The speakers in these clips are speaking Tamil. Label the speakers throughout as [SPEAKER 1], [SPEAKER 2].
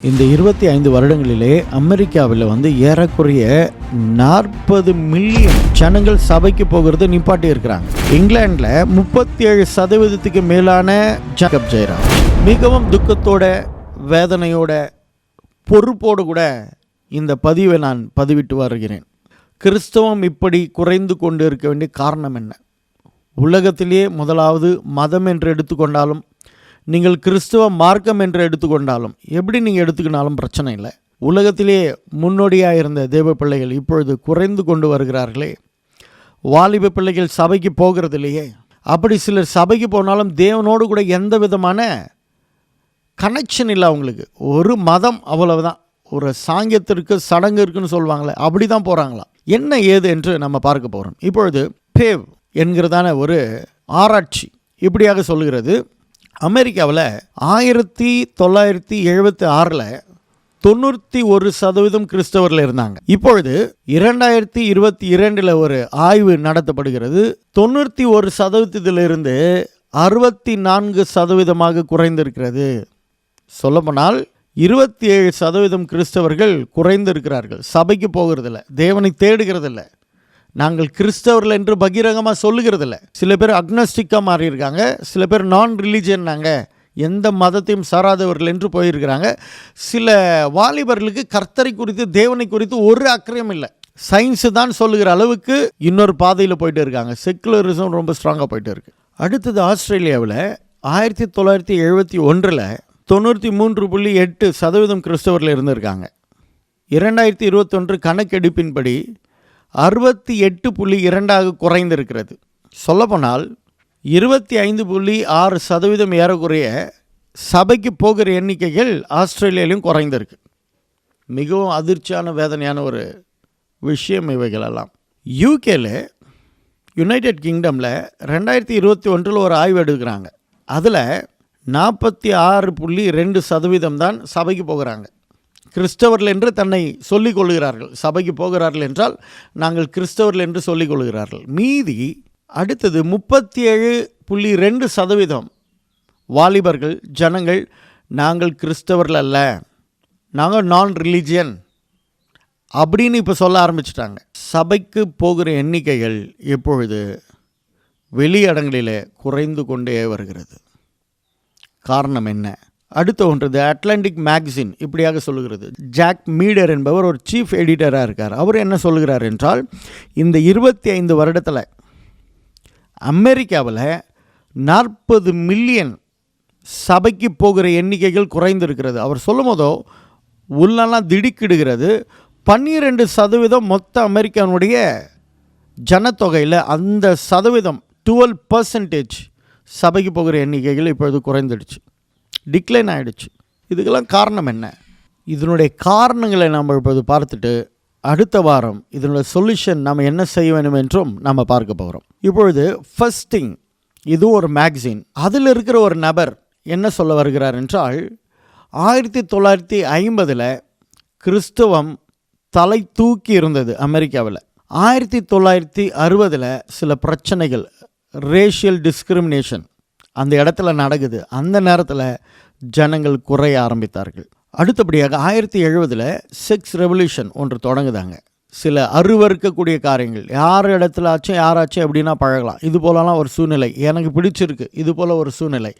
[SPEAKER 1] இந்த 25 வருடங்களிலே அமெரிக்காவில் ஏறக்குறைய 40 மில்லியன் ஜனங்கள் சபைக்கு போகிறது நிப்பாட்டி இருக்கிறாங்க. இங்கிலாண்டில் 37% மேலான ஜேக்கப் ஜெயராம் மிகவும் துக்கத்தோட, வேதனையோட, பொறுப்போடு கூட இந்த பதிவை நான் பதிவிட்டு வருகிறேன். கிறிஸ்தவம் இப்படி குறைந்து கொண்டு இருக்க வேண்டிய காரணம் என்ன? உலகத்திலே முதலாவது மதம் என்று எடுத்துக்கொண்டாலும், நீங்கள் கிறிஸ்துவ மார்க்கம் என்று எடுத்துக்கொண்டாலும், எப்படி நீங்கள் எடுத்துக்கினாலும் பிரச்சனை இல்லை. உலகத்திலே முன்னோடியாக இருந்த தேவ பிள்ளைகள் இப்பொழுது குறைந்து கொண்டு வருகிறார்களே. வாலிப பிள்ளைகள் சபைக்கு போகிறதில்லையே. அப்படி சிலர் சபைக்கு போனாலும் தேவனோடு கூட எந்த விதமான கனெக்ஷன் இல்லை அவங்களுக்கு. ஒரு மதம் அவ்வளவுதான், ஒரு சாங்கியத்திற்கு சடங்கு இருக்குன்னு சொல்லுவாங்களே, அப்படி தான் போகிறாங்களாம். என்ன ஏது என்று நம்ம பார்க்க போகிறோம். இப்பொழுது பேவ் என்கிறதான ஒரு ஆராய்ச்சி இப்படியாக சொல்லுகிறது, அமெரிக்காவில் 1976 91% கிறிஸ்தவர்கள் இருந்தாங்க. இப்பொழுது 2022 ஒரு ஆய்வு நடத்தப்படுகிறது. 91% 64% குறைந்திருக்கிறது. சொல்லப்போனால் 27% கிறிஸ்தவர்கள் குறைந்திருக்கிறார்கள். சபைக்கு போகிறதில்ல, தேவனை தேடுகிறதில்ல, நாங்கள் கிறிஸ்தவர்கள் என்று பகிரங்கமாக சொல்லுகிறதில்ல. சில பேர் அக்னஸ்டிக்காக மாறியிருக்காங்க, சில பேர் நான் ரிலீஜியன், நாங்கள் எந்த மதத்தையும் சாராதவர்கள் என்று போயிருக்கிறாங்க. சில வாலிபர்களுக்கு கர்த்தரை குறித்து, தேவனை குறித்து ஒரு அக்கறையும் இல்லை. சயின்ஸு தான் சொல்லுகிற அளவுக்கு இன்னொரு பாதையில் போயிட்டு இருக்காங்க. செக்குலரிசம் ரொம்ப ஸ்ட்ராங்காக போயிட்டு இருக்கு. அடுத்தது ஆஸ்திரேலியாவில் 1971 93.8% கிறிஸ்தவர்கள் இருந்திருக்காங்க. 2021 கணக்கெடுப்பின்படி 68.2 குறைந்திருக்கிறது. சொல்லப்போனால் 25.6% ஏறக்குறைய சபைக்கு போகிற எண்ணிக்கைகள் ஆஸ்திரேலியாவிலும் குறைந்திருக்கு. மிகவும் அதிர்ச்சியான, வேதனையான ஒரு விஷயம் இவைகளெல்லாம். யூகேல, யுனைடெட் கிங்டமில் 2021 ஒரு ஆய்வு எடுக்கிறாங்க. அதில் 46.2% தான் சபைக்கு போகிறாங்க. கிறிஸ்தவர்கள் என்று தன்னை சொல்லிக் கொள்கிறார்கள். சபைக்கு போகிறார்கள் என்றால் நாங்கள் கிறிஸ்தவர்கள் என்று சொல்லிக் கொள்கிறார்கள். மீதி அடுத்தது 37.2% வாலிபர்கள், ஜனங்கள், நாங்கள் கிறிஸ்தவர்கள் அல்ல, நாங்கள் நான் ரிலீஜியன் அப்படின்னு இப்போ சொல்ல ஆரம்பிச்சிட்டாங்க. சபைக்கு போகிற எண்ணிக்கைகள் இப்பொழுது வெளியிடங்களில் குறைந்து கொண்டே வருகிறது. காரணம் என்ன? அடுத்த ஒன்று, தி அட்லாண்டிக் மேகசின் இப்படியாக சொல்லுகிறது. ஜாக் மீடர் என்பவர் ஒரு சீஃப் எடிட்டராக இருக்கார். அவர் என்ன சொல்லுகிறார் என்றால், இந்த 25 வருடத்தில் அமெரிக்காவில் 40 மில்லியன் சபைக்கு போகிற எண்ணிக்கைகள் குறைந்திருக்கிறது. அவர் சொல்லும் போதோ உள்ளெல்லாம் திடுக்கிடுகிறது. 12% மொத்த அமெரிக்கானுடைய ஜனத்தொகையில் அந்த சதவீதம் 12% சபைக்கு போகிற எண்ணிக்கைகள் இப்பொழுது குறைந்துடுச்சு, டிக்ளைன் ஆகிடுச்சு. இதுக்கெல்லாம் காரணம் என்ன? இதனுடைய காரணங்களை நாம் இப்போது பார்த்துட்டு அடுத்த வாரம் இதனுடைய சொல்யூஷன் நாம் என்ன செய்ய வேண்டும் என்றும் நாம் பார்க்க போகிறோம். இப்பொழுது ஃபர்ஸ்ட் திங், இது ஒரு மேகசின். அதில் இருக்கிற ஒரு நபர் என்ன சொல்ல வருகிறார் என்றால், 1950 கிறிஸ்தவம் தலை தூக்கி இருந்தது அமெரிக்காவில். 1960 சில பிரச்சனைகள், ரேஷியல் டிஸ்கிரிமினேஷன் அந்த இடத்துல நடக்குது. அந்த நேரத்தில் ஜனங்கள் குறைய ஆரம்பித்தார்கள். அடுத்தபடியாக 1970 செக்ஸ் ரெவல்யூஷன் ஒன்று தொடங்குதாங்க. சில அருவறுக்கக்கூடிய காரியங்கள், யார் இடத்துல ஆச்சும் யாராச்சும் எப்படின்னா பழகலாம், இது போலலாம் ஒரு சூழ்நிலை எனக்கு பிடிச்சிருக்கு, இது போல் ஒரு சூழ்நிலை.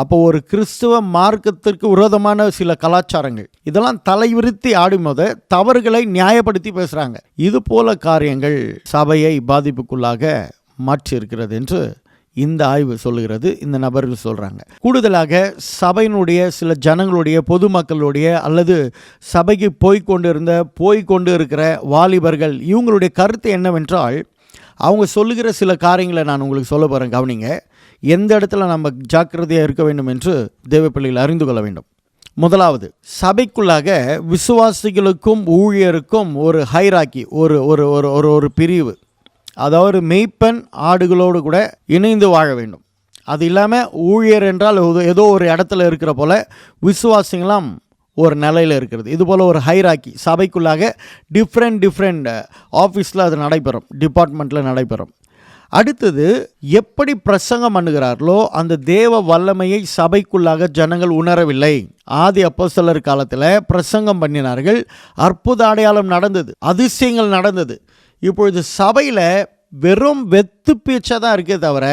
[SPEAKER 1] அப்போ ஒரு கிறிஸ்துவ மார்க்கத்திற்கு விரோதமான சில கலாச்சாரங்கள் இதெல்லாம் தலைவிரித்தி ஆடும்போது தவறுகளை நியாயப்படுத்தி பேசுகிறாங்க. இது போல காரியங்கள் சபையை பாதிப்புக்குள்ளாக மாற்றி இருக்கிறது என்று இந்த ஆய்வு சொல்லுகிறது. இந்த நபர்கள் சொல்கிறாங்க. கூடுதலாக சபையினுடைய சில ஜனங்களுடைய, பொதுமக்களுடைய அல்லது சபைக்கு போய்கொண்டு இருக்கிற வாலிபர்கள், இவங்களுடைய கருத்து என்னவென்றால், அவங்க சொல்லுகிற சில காரியங்களை நான் உங்களுக்கு சொல்ல போகிறேன், கவனிங்க. எந்த இடத்துல நம்ம ஜாக்கிரதையாக இருக்க வேண்டும் என்று தேவ பிள்ளைகள் அறிந்து கொள்ள வேண்டும். முதலாவது, சபைக்குள்ளாக விசுவாசிகளுக்கும் ஊழியருக்கும் ஒரு ஹைராக்கி, ஒரு பிரிவு. அதாவது மெய்ப்பெண் ஆடுகளோடு கூட இணைந்து வாழ வேண்டும். அது இல்லாமல் ஊழியர் என்றால் ஏதோ ஒரு இடத்துல இருக்கிற போல் விசுவாசிகளாம் ஒரு நிலையில் இருக்கிறது. இது போல் ஒரு ஹைராக்கி சபைக்குள்ளாக டிஃப்ரெண்ட் ஆஃபீஸில் அது நடைபெறும், டிபார்ட்மெண்ட்டில் நடைபெறும். அடுத்தது, எப்படி பிரசங்கம் பண்ணுகிறார்களோ அந்த தேவ வல்லமையை சபைக்குள்ளாக ஜனங்கள் உணரவில்லை. ஆதி அப்போஸ்தலர் காலத்தில் பிரசங்கம் பண்ணினார்கள், அற்புத அடையாளம் நடந்தது, அதிசயங்கள் நடந்தது. இப்பொழுது சபையில் வெறும் வெத்து பேச்சாக தான் இருக்கே தவிர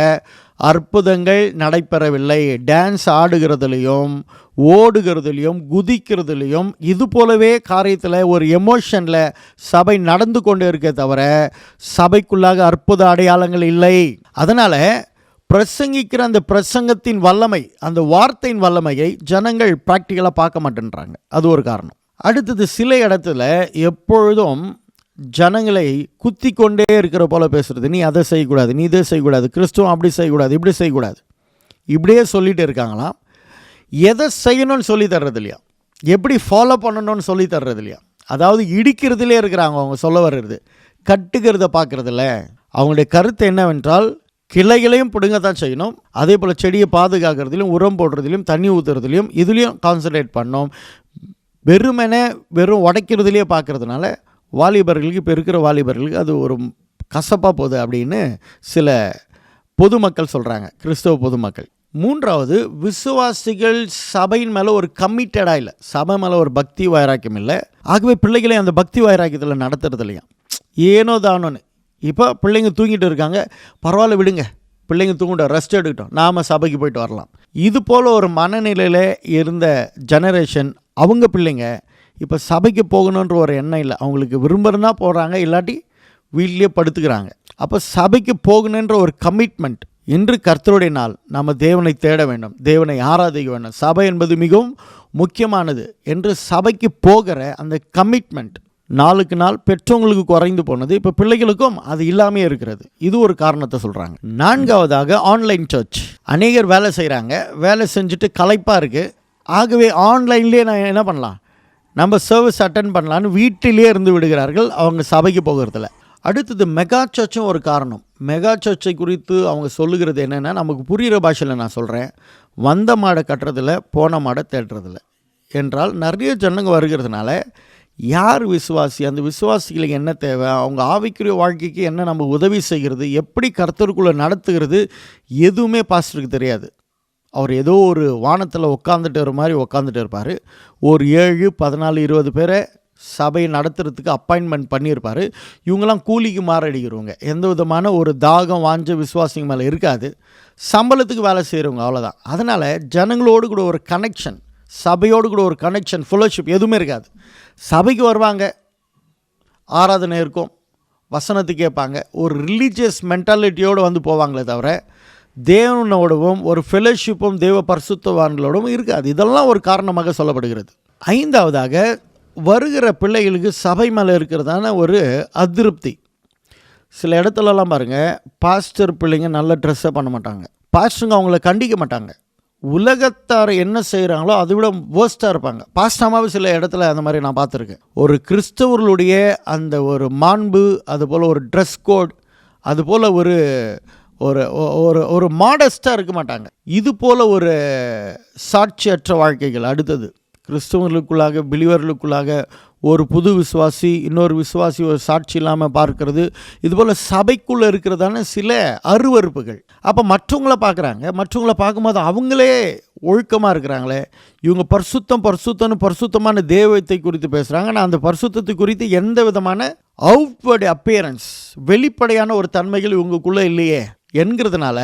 [SPEAKER 1] அற்புதங்கள் நடைபெறவில்லை. டான்ஸ் ஆடுகிறதுலையும் ஓடுகிறதுலையும் குதிக்கிறதுலையும் இது போலவே காரியத்தில் ஒரு எமோஷனில் சபை நடந்து கொண்டு இருக்கே தவிர சபைக்குள்ளாக அற்புத அடையாளங்கள் இல்லை. அதனால் பிரசங்கிக்கிற அந்த பிரசங்கத்தின் வல்லமை, அந்த வார்த்தையின் வல்லமையை ஜனங்கள் ப்ராக்டிக்கலாக பார்க்க மாட்டேன்றாங்க. அது ஒரு காரணம். அடுத்தது, சில இடத்துல எப்பொழுதும் ஜனங்களை குத்தி கொண்டே இருக்கிற போல பேசுகிறது. நீ அதை செய்யக்கூடாது, நீ இதை செய்யக்கூடாது, கிறிஸ்துவம் அப்படி செய்யக்கூடாது, இப்படி செய்யக்கூடாது, இப்படியே சொல்லிட்டு இருக்காங்களாம். எதை செய்யணும்னு சொல்லி தர்றது இல்லையா, எப்படி ஃபாலோ பண்ணணும்னு சொல்லி தர்றது இல்லையா. அதாவது இடிக்கிறதுலே இருக்கிறாங்க. அவங்க சொல்ல வர்றது கட்டுக்கிறத பார்க்குறதில்ல. அவங்களுடைய கருத்து என்னவென்றால், கிளைகளையும் பிடுங்க தான் செய்யணும், அதே போல் செடியை பாதுகாக்கிறதுலையும் உரம் போடுறதுலையும் தண்ணி ஊற்றுறதுலையும் இதுலேயும் கான்சன்ட்ரேட் பண்ணணும். வெறும் உடைக்கிறதுலையே பார்க்குறதுனால வாலிபர்களுக்கு, இப்போ இருக்கிற வாலிபர்களுக்கு அது ஒரு கசப்பாக போகுது அப்படின்னு சில பொதுமக்கள் சொல்கிறாங்க, கிறிஸ்தவ பொதுமக்கள். மூன்றாவது, விசுவாசிகள் சபையின் மேலே ஒரு கமிட்டடாக இல்லை, சபை மேலே ஒரு பக்தி வைராக்கியம் இல்லை. ஆகவே பிள்ளைகளை அந்த பக்தி வைராக்கியத்தில் நடத்துறது இல்லையா, ஏனோ தானோன்னு. இப்போ பிள்ளைங்க தூங்கிட்டு இருக்காங்க, பரவாயில்ல விடுங்க, பிள்ளைங்க தூங்கிட்டோம், ரெஸ்ட் எடுக்கட்டும், நாம் சபைக்கு போயிட்டு வரலாம். இது போல் ஒரு மனநிலையில் இருந்த ஜெனரேஷன் அவங்க பிள்ளைங்க இப்போ சபைக்கு போகணுன்ற ஒரு எண்ணம் இல்லை. அவங்களுக்கு விரும்புகிறனா போகிறாங்க, இல்லாட்டி வீட்லேயே படுத்துக்கிறாங்க. அப்போ சபைக்கு போகணுன்ற ஒரு கமிட்மெண்ட். இன்று கர்த்தருடைய நாள், நம்ம தேவனை தேட வேண்டும், தேவனை ஆராதிக்க வேண்டும், சபை என்பது மிகவும் முக்கியமானது என்று சபைக்கு போகிற அந்த கமிட்மெண்ட் நாளுக்கு நாள் பெற்றவங்களுக்கு குறைந்து போனது. இப்போ பிள்ளைகளுக்கும் அது இல்லாமே இருக்கிறது. இது ஒரு காரணத்தை சொல்கிறாங்க. நான்காவதாக, ஆன்லைன் சர்ச். அநேகர் வேலை செய்கிறாங்க, வேலை செஞ்சுட்டு களைப்பாக இருக்குது. ஆகவே ஆன்லைன்லேயே நான் என்ன பண்ணலாம், நம்ம சர்வீஸ் அட்டன் பண்ணலான்னு வீட்டிலே இருந்து விடுகிறார்கள், அவங்க சபைக்கு போகிறதில்ல. அடுத்தது, மெகா சர்ச்சும் ஒரு காரணம். மெகா சர்ச்சை குறித்து அவங்க சொல்லுகிறது என்னென்னா, நமக்கு புரிகிற பாஷையில் நான் சொல்கிறேன், வந்த மாடை கட்டுறதில்ல, போன மாடை தேடுறதில்ல என்றால் நிறைய ஜனங்க வருகிறதுனால யார் விசுவாசி, அந்த விசுவாசிகளுக்கு என்ன தேவை, அவங்க ஆவிக்குரிய வாழ்க்கைக்கு என்ன நம்ம உதவி செய்கிறது, எப்படி கர்த்தருக்குள்ளே நடத்துகிறது, எதுவுமே பாஸ்டருக்கு தெரியாது. அவர் ஏதோ ஒரு வானத்தில் உட்காந்துட்டு வர மாதிரி உட்காந்துட்டு இருப்பார். ஒரு 7, 14, 20 பேரை சபையை நடத்துறதுக்கு அப்பாயின்மெண்ட் பண்ணியிருப்பார். இவங்கெல்லாம் கூலிக்கு மாறடிக்கிறவங்க, எந்த விதமான ஒரு தாகம் வாஞ்ச விசுவாசிங்க மேலே இருக்காது, சம்பளத்துக்கு வேலை செய்கிறவங்க, அவ்வளோதான். அதனால் ஜனங்களோடு கூட ஒரு கனெக்ஷன், சபையோடு கூட ஒரு கனெக்ஷன், ஃபெலோஷிப் எதுவுமே இருக்காது. சபைக்கு வருவாங்க, ஆராதனை இருக்கும், வசனத்தை கேட்பாங்க, ஒரு ரிலீஜியஸ் மென்டாலிட்டியோடு வந்து போவாங்களே தவிர தேவனோடவும் ஒரு ஃபெலோஷிப்பும் தேவ பரிசுத்தவான்களோடவும் இருக்காது. இதெல்லாம் ஒரு காரணமாக சொல்லப்படுகிறது. ஐந்தாவதாக, வருகிற பிள்ளைகளுக்கு சபை மேலே இருக்கிறதான ஒரு அதிருப்தி. சில இடத்துலலாம் பாருங்கள், பாஸ்டர் பிள்ளைங்க நல்ல ட்ரெஸ்ஸை பண்ண மாட்டாங்க, பாஸ்டருங்க அவங்கள கண்டிக்க மாட்டாங்க, உலகத்தார் என்ன செய்கிறாங்களோ அதை விட வேர்ஸ்ட்டாக இருப்பாங்க. பாஸ்டமாவே சில இடத்துல அந்த மாதிரி நான் பார்த்துருக்கேன். ஒரு கிறிஸ்தவர்களுடைய அந்த ஒரு மாண்பு, அதுபோல் ஒரு ட்ரெஸ் கோட், அதுபோல் ஒரு ஒரு ஒரு மாடஸ்ட்டாக இருக்க மாட்டாங்க. இது போல் ஒரு சாட்சியற்ற வாழ்க்கைகள். அடுத்தது, கிறிஸ்தவர்களுக்குள்ளாக, பிலிவர்களுக்குள்ளாக ஒரு புது விசுவாசி இன்னொரு விசுவாசி ஒரு சாட்சி இல்லாமல் பார்க்கறது, இதுபோல் சபைக்குள்ளே இருக்கிறதான சில அருவறுப்புகள். அப்போ மற்றவங்கள பார்க்குறாங்க, மற்றவங்கள பார்க்கும்போது அவங்களே ஒழுக்கமாக இருக்கிறாங்களே, இவங்க பரிசுத்தமான தெய்வத்தை குறித்து பேசுகிறாங்க, ஆனால் அந்த பரிசுத்தத்தை குறித்து எந்த விதமான அவுட்வர்ட் அப்பியரன்ஸ், வெளிப்படையான ஒரு தன்மைகள் இவங்களுக்குள்ளே இல்லையே என்கிறதுனால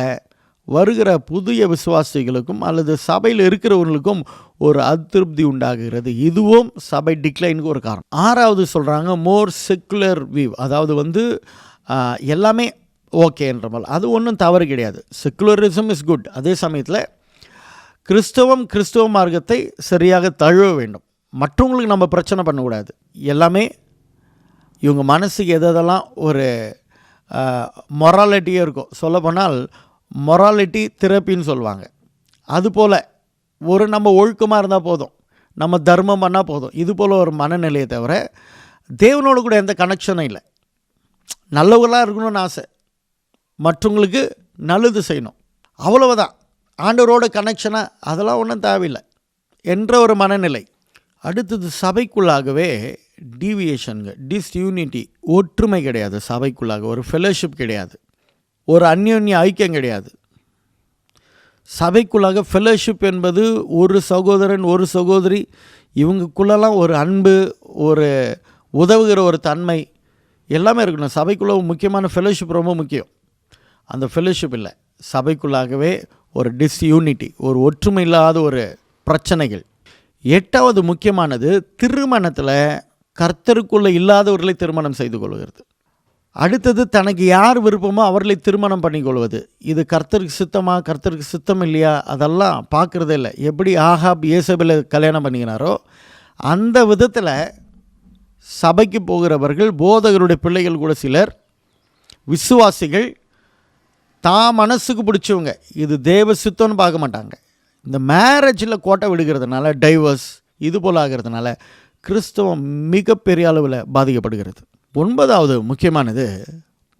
[SPEAKER 1] வருகிற புதிய விசுவாசிகளுக்கும் அல்லது சபையில் இருக்கிறவர்களுக்கும் ஒரு அதிருப்தி உண்டாகிறது. இதுவும் சபை டிக்ளைனுக்கு ஒரு காரணம். ஆறாவது சொல்கிறாங்க, மோர் செக்குலர் வியூ. அதாவது எல்லாமே ஓகேன்ற மாதிரி, அது ஒன்றும் தவறு கிடையாது. Secularism is good. அதே சமயத்தில் கிறிஸ்தவ மார்க்கத்தை சரியாக தழுவ வேண்டும். மற்றவங்களுக்கு நம்ம பிரச்சனை பண்ணக்கூடாது. எல்லாமே இவங்க மனசுக்கு எதெல்லாம் ஒரு மொராலிட்டியே இருக்கும். சொல்லப்போனால் மொராலிட்டி தெரப்பின்னு சொல்லுவாங்க. அதுபோல் நம்ம ஒழுக்கமாக இருந்தால் போதும், நம்ம தர்மம் பண்ணால் போதும், இது போல் ஒரு மனநிலையை தவிர தேவனோடு கூட எந்த கனெக்ஷனும் இல்லை. நல்லவர்களாக இருக்கணும்னு ஆசை, மற்றவங்களுக்கு நல்லது செய்யணும், அவ்வளவுதான். ஆண்டவரோட கனெக்ஷனாக அதெல்லாம் ஒன்றும் தேவையில்லை என்ற ஒரு மனநிலை. அடுத்தது, சபைக்குள்ளாகவே டீவியேஷனுங்க, டிஸ்யூனிட்டி, ஒற்றுமை கிடையாது. சபைக்குள்ளாக ஒரு ஃபெலோஷிப் கிடையாது. ஒரு அந்யோன்ய ஐக்கியம் கிடையாது. சபைக்குள்ளாக ஃபெலோஷிப் என்பது ஒரு சகோதரன் ஒரு சகோதரி இவங்களுக்குள்ளெல்லாம் ஒரு அன்பு, ஒரு உதவுகிற ஒரு தன்மை எல்லாமே இருக்கணும். சபைக்குள்ளே முக்கியமான ஃபெலோஷிப் ரொம்ப முக்கியம். அந்த ஃபெலோஷிப் இல்லை. சபைக்குள்ளாகவே ஒரு டிஸ்யூனிட்டி, ஒரு ஒற்றுமை இல்லாத ஒரு பிரச்சனைகள். 8வது முக்கியமானது, திருமணத்தில் கர்த்தருக்குள்ளே இல்லாதவர்களை திருமணம் செய்து கொள்கிறது. அடுத்தது, தனக்கு யார் விருப்பமோ அவர்களை திருமணம் பண்ணிக்கொள்வது. இது கர்த்தருக்கு சித்தமா, கர்த்தருக்கு சித்தம் இல்லையா, அதெல்லாம் பார்க்குறதே இல்லை. எப்படி ஆகாப் ஏசபேலை கல்யாணம் பண்ணிக்கினாரோ அந்த விதத்தில் சபைக்கு போகிறவர்கள், போதகருடைய பிள்ளைகள் கூட சிலர் விசுவாசிகள் தான் மனசுக்கு பிடிச்சவங்க, இது தேவ சித்தம்னு பார்க்க மாட்டாங்க. இந்த மேரேஜில் கோட்டை விடுகிறதுனால, டைவர்ஸ் இது போல் ஆகிறதுனால கிறிஸ்தவம் மிகப்பெரிய அளவில் பாதிக்கப்படுகிறது. 9வது முக்கியமானது,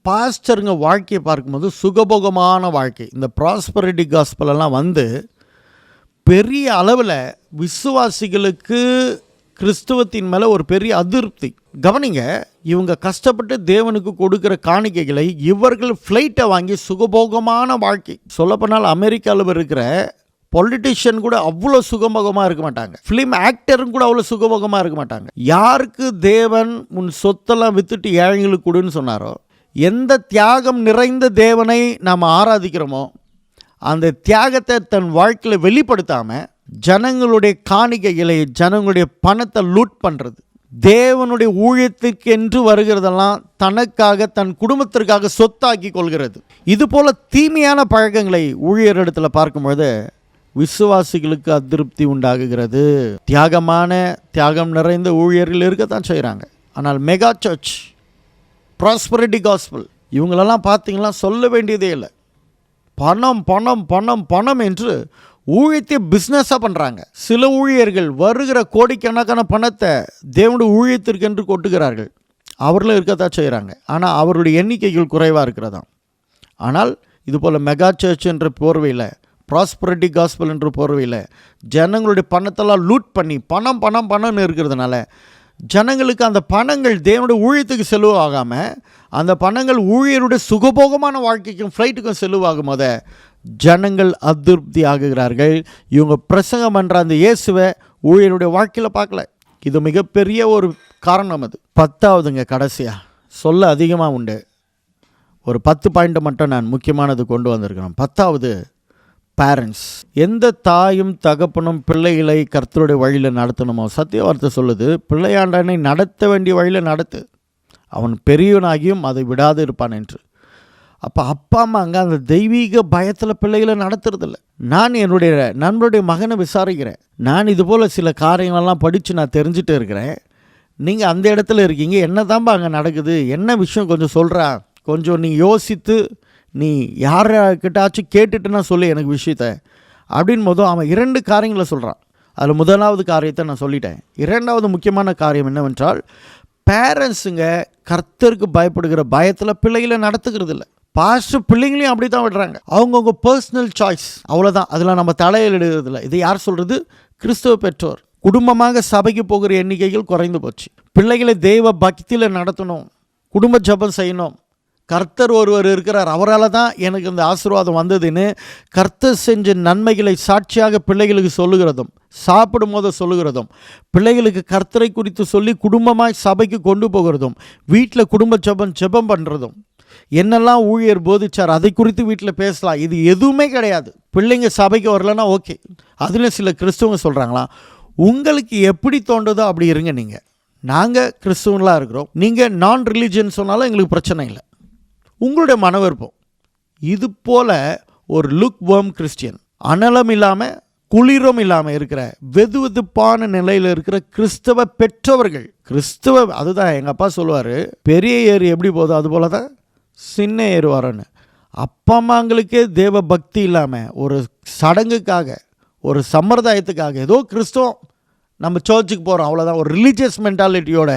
[SPEAKER 1] பாஸ்டருங்க வாழ்க்கையை பார்க்கும்போது சுகபோகமான வாழ்க்கை, இந்த ப்ராஸ்பரிட்டி காஸ்பலெல்லாம் வந்து பெரிய அளவில் விசுவாசிகளுக்கு கிறிஸ்துவத்தின் மேலே ஒரு பெரிய அதிருப்தி. கவனிங்க, இவங்க கஷ்டப்பட்டு தேவனுக்கு கொடுக்குற காணிக்கைகளை இவர்கள் ஃப்ளைட்டை வாங்கி சுகபோகமான வாழ்க்கை. சொல்லப்போனால் அமெரிக்காவில் இருக்கிற பொலிட்டிஷியன் கூட அவ்வளோ சுகபோகமாக இருக்க மாட்டாங்க. ஃபிலிம் ஆக்டரும் கூட அவ்வளோ சுகபோகமாக இருக்க மாட்டாங்க. யாருக்கு தேவன் உன் சொத்தெல்லாம் வித்துட்டு ஏழைங்களுக்கு கொடுன்னு சொன்னாரோ, எந்த தியாகம் நிறைந்த தேவனை நாம் ஆராதிக்கிறோமோ அந்த தியாகத்தை தன் வாழ்க்கையில் வெளிப்படுத்தாமல் ஜனங்களுடைய காணிக்கைகளை, ஜனங்களுடைய பணத்தை லூட் பண்ணுறது, தேவனுடைய ஊழியத்திற்கு என்று வருகிறதெல்லாம் தனக்காக தன் குடும்பத்திற்காக சொத்தாக்கி கொள்கிறது. இது போல் தீமையான பழக்கங்களை ஊழியர் இடத்துல பார்க்கும்பொழுது விசுவாசிகளுக்கு அதிருப்தி உண்டாகுகிறது. தியாகம் நிறைந்த ஊழியர்கள் இருக்கத்தான் செய்கிறாங்க. ஆனால் மெகா சர்ச், ப்ராஸ்பரிட்டி காஸ்பல் இவங்களெல்லாம் பார்த்தீங்கன்னா சொல்ல வேண்டியதே இல்லை. பணம் பணம் பணம் பணம் என்று ஊழியத்தை பிஸ்னஸாக பண்ணுறாங்க. சில ஊழியர்கள் வருகிற கோடிக்கணக்கான பணத்தை தேவனுடைய ஊழியத்திற்கென்று கொட்டுகிறார்கள். அவர்களும் இருக்கத்தான் செய்கிறாங்க. ஆனால் அவருடைய எண்ணிக்கைகள் குறைவாக இருக்கிறதாம். ஆனால் இதுபோல் மெகா சர்ச் என்ற போர்வையில், ப்ராஸ்பரிட்டி காஸ்பல் என்ற போர்வையில் ஜனங்களுடைய பணத்தெல்லாம் லூட் பண்ணி பணம் பணம் பணம்னு இருக்கிறதுனால ஜனங்களுக்கு அந்த பணங்கள் தேவனுடைய ஊழியத்துக்கு செலவாகாமல் அந்த பணங்கள் ஊழியருடைய சுகபோகமான வாழ்க்கைக்கும் ஃப்ளைட்டுக்கும் செலவாகும் போத ஜனங்கள் அதிருப்தி ஆகுகிறார்கள். இவங்க பிரசங்கம் பண்ணுற அந்த இயேசுவை ஊழியருடைய வாழ்க்கையில் பார்க்கல. இது மிகப்பெரிய ஒரு காரணம். அது 10வதுங்க, கடைசியாக சொல்ல அதிகமாக உண்டு. ஒரு 10 பாயிண்ட்டை மட்டும் நான் முக்கியமானது கொண்டு வந்திருக்கிறேன். 10வது, பேரண்ட்ஸ். எந்த தாயும் தகப்பனும் பிள்ளைகளை கர்த்தருடைய வழியில் நடத்தணுமோ, சத்தியவார்த்தை சொல்லுது, பிள்ளையாண்டனை நடத்த வேண்டிய வழியில் நடத்து, அவன் பெரியவனாகியும் அதை விடாது இருப்பான் என்று. அப்போ அப்பா அம்மா அங்கே அந்த தெய்வீக பயத்தில் பிள்ளைகளை நடத்துறதில்ல. நான் என்னுடைய நண்பருடைய மகனை விசாரிக்கிறேன். நான் இதுபோல் சில காரியங்களெல்லாம் படித்து நான் தெரிஞ்சுட்டு இருக்கிறேன். நீங்கள் அந்த இடத்துல இருக்கீங்க, என்ன தான்ப்பா அங்கே நடக்குது, என்ன விஷயம் கொஞ்சம் சொல்கிறா, கொஞ்சம் நீ யோசித்து நீ யார்கிட்டாச்சும் கேட்டுட்டுன்னா சொல்லி எனக்கு விஷயத்த அப்படின் போதும் அவன் 2 காரியங்களை சொல்கிறான். அதில் முதலாவது காரியத்தை நான் சொல்லிட்டேன். 2வது முக்கியமான காரியம் என்னவென்றால், பேரண்ட்ஸுங்க கர்த்தருக்கு பயப்படுகிற பயத்தில் பிள்ளைகளை நடத்துக்கிறது இல்லை. பாஸ்டர் பிள்ளைங்களையும் அப்படி தான் விடுறாங்க. அவங்கவுங்க பர்சனல் சாய்ஸ், அவ்வளோதான். அதில் நம்ம தலையிடுறதில்லை. இதை யார் சொல்கிறது? கிறிஸ்தவ பெற்றோர். குடும்பமாக சபைக்கு போகிற எண்ணிக்கைகள் குறைந்து போச்சு. பிள்ளைகளை தெய்வ பக்தியில் நடத்தணும், குடும்ப ஜபம் செய்யணும், கர்த்தர் ஒருவர் இருக்கிறார், அவரால் தான் எனக்கு இந்த ஆசீர்வாதம் வந்ததுன்னு கர்த்தர் செஞ்ச நன்மைகளை சாட்சியாக பிள்ளைகளுக்கு சொல்லுகிறதும், சாப்பிடும் போது சொல்லுகிறதும், பிள்ளைகளுக்கு கர்த்தரை குறித்து சொல்லி குடும்பமாக சபைக்கு கொண்டு போகிறதும், வீட்டில் குடும்ப ஜெபம் பண்ணுறதும், என்னெல்லாம் ஊழியர் போதிச்சார் அதை குறித்து வீட்டில் பேசலாம். இது எதுவுமே கிடையாது. பிள்ளைங்க சபைக்கு வரலன்னா ஓகே. அதில் சில கிறிஸ்துவங்க சொல்கிறாங்களா, உங்களுக்கு எப்படி தோன்றதோ அப்படி இருங்க, நீங்கள் நாங்கள் கிறிஸ்துவங்களாக இருக்கிறோம், நீங்கள் நான் ரிலீஜியன் சொன்னாலும் எங்களுக்கு பிரச்சனை இல்லை, உங்களுடைய மன விருப்பம். இது போல் ஒரு லுக் வேர்ம் கிறிஸ்டியன், அனலம் இல்லாமல் குளிரும் இல்லாமல் இருக்கிற வெதுவெதுப்பான நிலையில் இருக்கிற கிறிஸ்தவ பெற்றவர்கள், அதுதான் எங்கள் அப்பா சொல்லுவார், பெரிய ஏறு எப்படி போதோ அது போல தான் சின்ன ஏறு வரன்னு. அப்பா அம்மாங்களுக்கே தேவ பக்தி இல்லாமல் ஒரு சடங்குக்காக, ஒரு சம்பிரதாயத்துக்காக, ஏதோ கிறிஸ்தவம் நம்ம சர்ச்சுக்கு போகிறோம் அவ்வளோதான், ஒரு ரிலீஜியஸ் மென்டாலிட்டியோட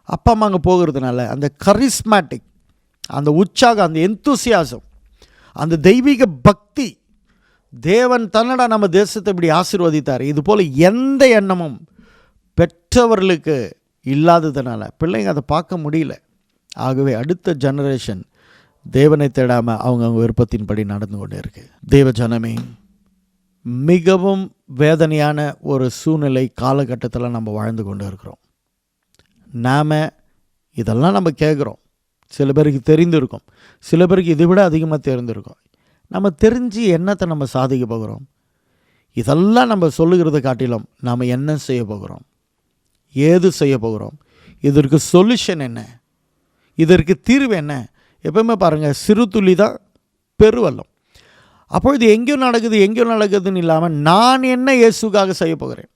[SPEAKER 1] அப்பா அம்மா அங்கே போகிறதுனால அந்த கரிஸ்மேட்டிக், அந்த உற்சாகம், அந்த எந்தூசியாசம், அந்த தெய்வீக பக்தி, தேவன் தன்னடா நம்ம தேசத்தை இப்படி ஆசீர்வதித்தார், இது போல் எந்த எண்ணமும் பெற்றவர்களுக்கு இல்லாததுனால பிள்ளைங்க அதை பார்க்க முடியல. ஆகவே அடுத்த ஜெனரேஷன் தேவனை தேடாமல் அவங்க விருப்பத்தின்படி நடந்து கொண்டே இருக்கு. தேவ ஜனமே, மிகவும் வேதனையான ஒரு சூழ்நிலை காலகட்டத்தில் நம்ம வாழ்ந்து கொண்டு இருக்கிறோம். நாம் இதெல்லாம் நம்ம கேட்குறோம். சில பேருக்கு தெரிந்திருக்கும், சில பேருக்கு இதை விட அதிகமாக தெரிந்திருக்கும். நம்ம தெரிஞ்சு என்னத்தை நம்ம சாதிக்க போகிறோம்? இதெல்லாம் நம்ம சொல்லுகிறத காட்டிலும் நாம் என்ன செய்ய போகிறோம், ஏது செய்ய போகிறோம், இதற்கு சொல்யூஷன் என்ன, இதற்கு தீர்வு என்ன? எப்பவுமே பாருங்கள், சிறு துளி தான் பெருவெள்ளம். அப்பொழுது எங்கேயோ நடக்குதுன்னு இல்லாமல் நான் என்ன இயேசுக்காக செய்ய போகிறேன்,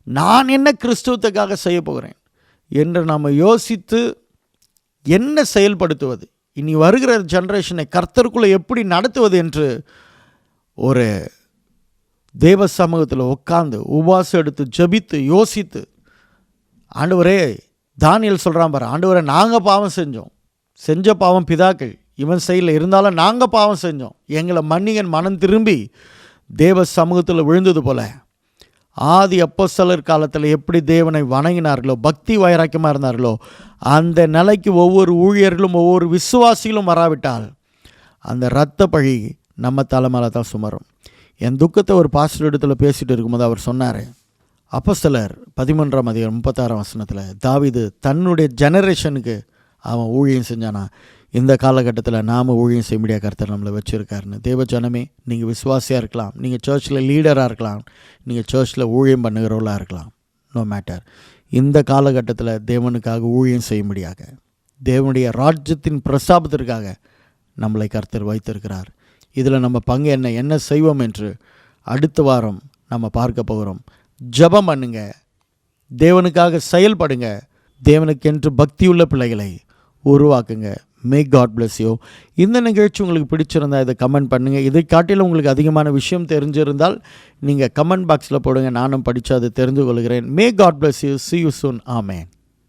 [SPEAKER 1] நான் என்ன கிறிஸ்துவத்துக்காக செய்ய போகிறேன் என்று நாம் யோசித்து என்ன செயல்படுத்துவது, இனி வருகிற ஜெனரேஷனை கர்த்தருக்குள்ளே எப்படி நடத்துவது என்று ஒரு தேவ சமூகத்தில் உட்கார்ந்து உபவாசம் எடுத்து ஜெபித்து யோசித்து, ஆண்டவரே, தானியேல் சொல்கிறான் பாரு, ஆண்டவரே நாங்கள் பாவம் செஞ்ச பாவம் பிதாக்கள் இவன் செயலில் இருந்தாலும் நாங்கள் பாவம் செஞ்சோம், எங்களை மன்னிகன் மனம் திரும்பி தேவ சமூகத்தில் விழுந்தது போல ஆதி அப்போஸ்தலர் காலத்தில் எப்படி தேவனை வணங்கினார்களோ, பக்தி வைராக்கியமாக இருந்தார்களோ, அந்த நிலைக்கு ஒவ்வொரு ஊழியர்களும் ஒவ்வொரு விசுவாசிகளும் வராவிட்டால் அந்த இரத்த பழி நம்ம தலைமையில தான் சுமரும். என் துக்கத்தை ஒரு பாஸ்டர் இடத்துல பேசிகிட்டு இருக்கும்போது அவர் சொன்னார், அப்போஸ்தலர் 11:36 தாவீது தன்னுடைய ஜெனரேஷனுக்கு அவன் ஊழியம் செஞ்சானா, இந்த காலகட்டத்தில் நாம் ஊழியம் செய்ய முடியாத கர்த்தர் நம்மளை வச்சுருக்காருன்னு. தேவ ஜனமே, நீங்கள் விசுவாசியாக இருக்கலாம், நீங்கள் சர்ச்சில் லீடராக இருக்கலாம், நீங்கள் சர்ச்சில் ஊழியம் பண்ணுகிறவர்களாக இருக்கலாம், நோ மேட்டர். இந்த காலகட்டத்தில் தேவனுக்காக ஊழியம் செய்ய முடியாத, தேவனுடைய ராஜ்யத்தின் பிரஸ்தாபத்திற்காக நம்மளை கர்த்தர் வைத்திருக்கிறார். இதில் நம்ம பங்கு என்ன செய்வோம் என்று அடுத்த வாரம் நம்ம பார்க்க போகிறோம். ஜெபம் பண்ணுங்க, தேவனுக்காக செயல்படுங்க, தேவனுக்கென்று பக்தியுள்ள பிள்ளைகளை உருவாக்குங்க. May God bless you. இந்த நிகழ்ச்சி உங்களுக்கு பிடிச்சிருந்தால் இதை கமெண்ட் பண்ணுங்கள். இதை காட்டிலும் உங்களுக்கு அதிகமான விஷயம் தெரிஞ்சிருந்தால் நீங்கள் கமெண்ட் பாக்ஸில் போடுங்க, நானும் படித்து அதை தெரிந்து கொள்கிறேன். May God bless you. See you soon. Amen.